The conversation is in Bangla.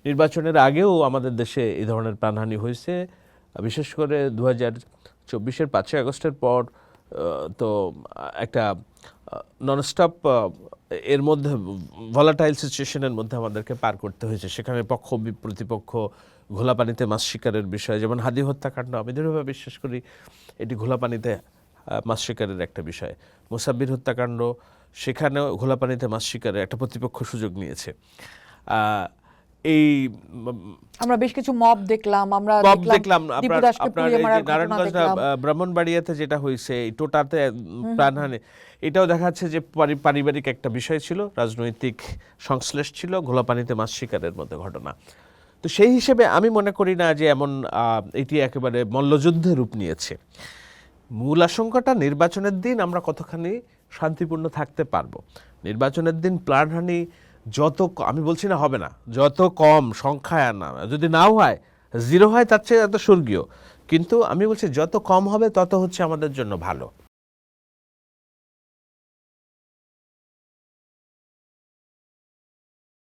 নির্বাচনের আগেও আমাদের দেশে এই ধরনের প্রাণহানি হয়েছে, বিশেষ করে 2024-এর 5ই আগস্টের পর। তো একটা ননস্টপ এর মধ্যে ভলাটাইল সিচুয়েশনের মধ্যে আমাদেরকে পার করতে হয়েছে। সেখানে পক্ষ প্রতিপক্ষ, ঘোলা পানিতে মাছ শিকারের বিষয়, যেমন হাদি হত্যাকাণ্ড, আমি দৃঢ়ভাবে বিশ্বাস করি এটি ঘোলা পানিতে মাছ শিকারের একটা বিষয়। মুসাব্বির হত্যাকাণ্ড, সেখানেও ঘোলা পানিতে মাছ শিকারের একটা প্রতিপক্ষ সুযোগ নিয়েছে। এই আমরা বেশ কিছু মব দেখলাম, আমরা দেখলাম আপনার নারায়ণগঞ্জ ব্রাহ্মণবাড়িয়াতে যেটা হয়েছে, এই টোটাতে প্রাণহানি, এটাও দেখা যাচ্ছে যে পারিবারিক একটা বিষয় ছিল, রাজনৈতিক সংশ্লেষ ছিল, ঘোলা পানিতে মাছ শিকারের মধ্যে ঘটনা। তো সেই হিসেবে আমি মনে করি না যে এমন এটি একেবারে মল্লযুদ্ধের রূপ নিয়েছে। মূল আশঙ্কাটা নির্বাচনের দিন আমরা কতখানি শান্তিপূর্ণ থাকতে পারবো। নির্বাচনের দিন প্রাণহানি যত, আমি বলছি না হবে না, যত কম সংখ্যায় আনা, যদি নাও হয়, জিরো হয়, তার চেয়ে এত স্বর্গীয়, কিন্তু আমি বলছি যত কম হবে তত হচ্ছে আমাদের জন্য ভালো।